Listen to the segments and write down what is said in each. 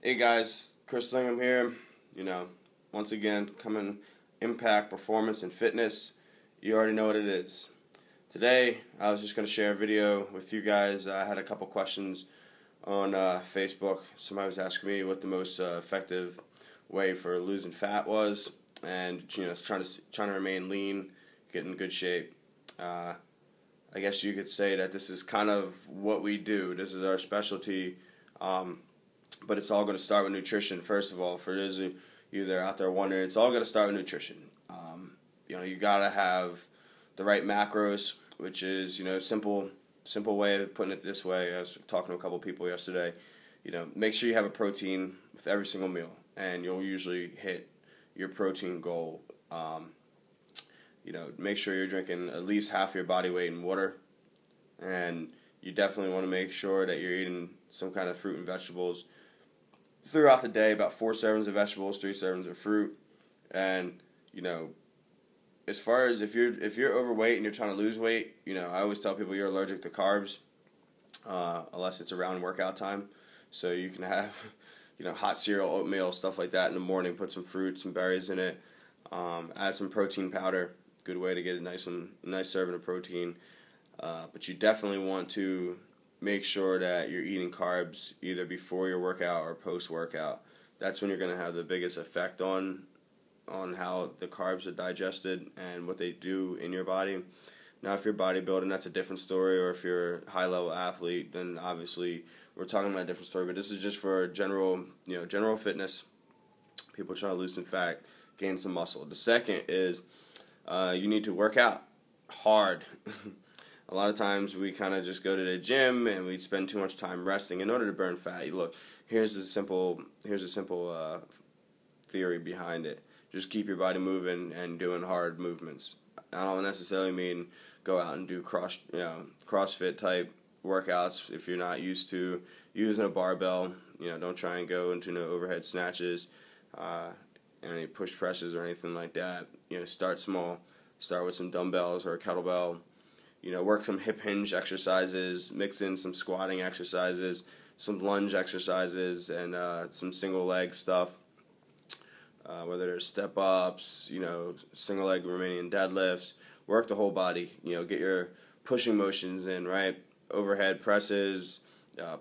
Hey guys, Chris Lingham here. Once again, coming impact performance and fitness. You already know what it is. Today, I was just going to share a video with you guys. I had a couple questions on Facebook. Somebody was asking me what the most effective way for losing fat was, and trying to remain lean, get in good shape. I guess you could say that this is kind of what we do. This is our specialty. But it's all going to start with nutrition, first of all. For those of you that are out there wondering, it's all going to start with nutrition. You got to have the right macros, which is, simple way of putting it this way. I was talking to a couple people yesterday. Make sure you have a protein with every single meal, and you'll usually hit your protein goal. Make sure you're drinking at least half your body weight in water, and you definitely want to make sure that you're eating some kind of fruit and vegetables throughout the day, about 4 servings of vegetables, 3 servings of fruit. And as far as if you're overweight and you're trying to lose weight, I always tell people you're allergic to carbs, unless it's around workout time. So you can have hot cereal, oatmeal, stuff like that in the morning. Put some fruit, some berries in it. Add some protein powder. Good way to get a nice serving of protein. But you definitely want to make sure that you're eating carbs either before your workout or post-workout. That's when you're going to have the biggest effect on how the carbs are digested and what they do in your body. Now, if you're bodybuilding, that's a different story, or if you're a high-level athlete, then obviously we're talking about a different story. But this is just for general fitness, people trying to lose some fat, gain some muscle. The second is you need to work out hard. A lot of times we kind of just go to the gym and we spend too much time resting in order to burn fat. Look, here's a simple theory behind it. Just keep your body moving and doing hard movements. I don't necessarily mean go out and do CrossFit type workouts if you're not used to using a barbell. Don't try and go into no overhead snatches, any push presses or anything like that. Start small. Start with some dumbbells or a kettlebell. Work some hip hinge exercises, mix in some squatting exercises, some lunge exercises, and some single leg stuff. Whether they're step ups, single leg Romanian deadlifts. Work the whole body. Get your pushing motions in, right? Overhead presses,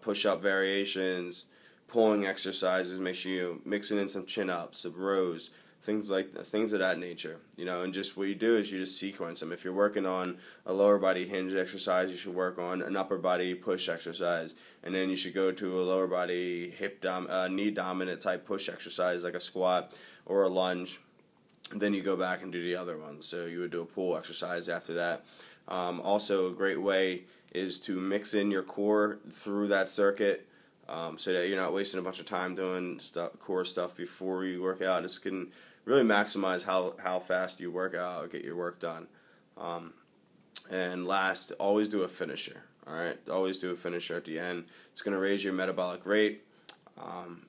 push up variations, pulling exercises. Make sure you mixing in some chin ups, some rows. Things of that nature, and just what you do is you just sequence them. If you're working on a lower body hinge exercise, you should work on an upper body push exercise, and then you should go to a lower body knee dominant type push exercise like a squat or a lunge. And then you go back and do the other one. So you would do a pull exercise after that. Also, a great way is to mix in your core through that circuit. So that you're not wasting a bunch of time doing core stuff before you work out. This can really maximize how fast you work out or get your work done. And last, always do a finisher. All right, always do a finisher at the end. It's going to raise your metabolic rate.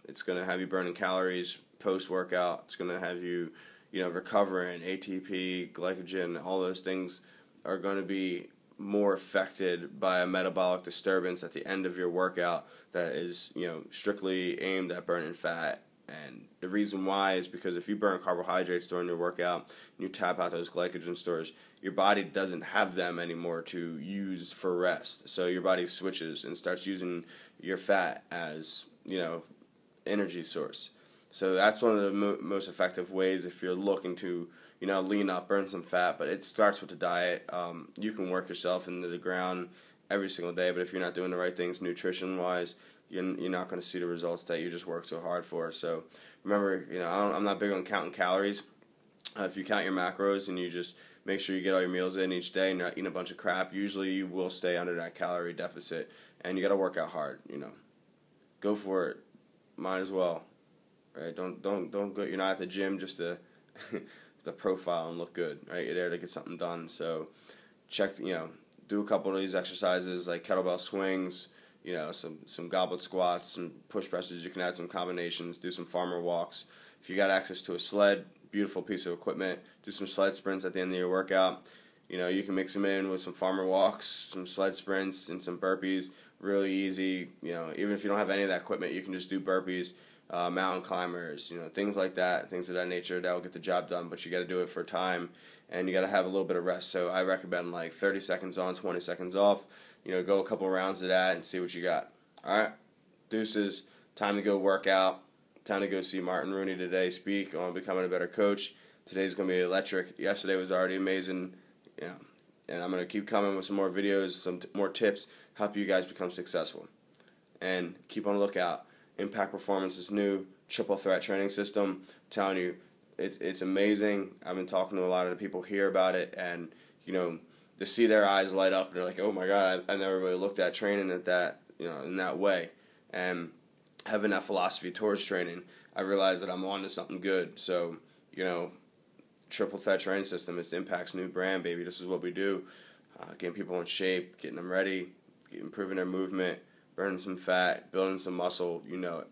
It's going to have you burning calories post-workout. It's going to have you, recovering ATP, glycogen. All those things are going to be more affected by a metabolic disturbance at the end of your workout that is, strictly aimed at burning fat. And the reason why is because if you burn carbohydrates during your workout and you tap out those glycogen stores, your body doesn't have them anymore to use for rest. So your body switches and starts using your fat as, energy source. So that's one of the most effective ways if you're looking to lean up, burn some fat, but it starts with the diet. You can work yourself into the ground every single day, but if you're not doing the right things nutrition-wise, you're not going to see the results that you just worked so hard for. So remember, I'm not big on counting calories. If you count your macros and you just make sure you get all your meals in each day and you're not eating a bunch of crap, usually you will stay under that calorie deficit, and you got to work out hard. Go for it. Might as well, right? Don't go. You're not at the gym just to the profile and look good, right? You're there to get something done. So check, do a couple of these exercises like kettlebell swings, some goblet squats, some push presses. You can add some combinations, do some farmer walks. If you got access to a sled, beautiful piece of equipment, do some sled sprints at the end of your workout. You can mix them in with some farmer walks, some sled sprints, and some burpees really easy. Even if you don't have any of that equipment, you can just do burpees, mountain climbers, things like that, things of that nature that will get the job done. But you got to do it for time, and you got to have a little bit of rest. So I recommend like 30 seconds on, 20 seconds off. Go a couple rounds of that and see what you got. All right, deuces. Time to go work out. Time to go see Martin Rooney today speak on becoming a better coach. Today's going to be electric. Yesterday was already amazing. And I'm going to keep coming with some more videos, some more tips, help you guys become successful. And keep on the lookout. Impact Performance is new, triple threat training system. I'm telling you, it's amazing. I've been talking to a lot of the people here about it, and to see their eyes light up, and they're like, oh my God, I never really looked at training at that, in that way. And having that philosophy towards training, I realized that I'm on to something good. So, triple threat training system, it's Impact's new brand, baby. This is what we do. Getting people in shape, getting them ready, improving their movement, burning some fat, building some muscle, you know it.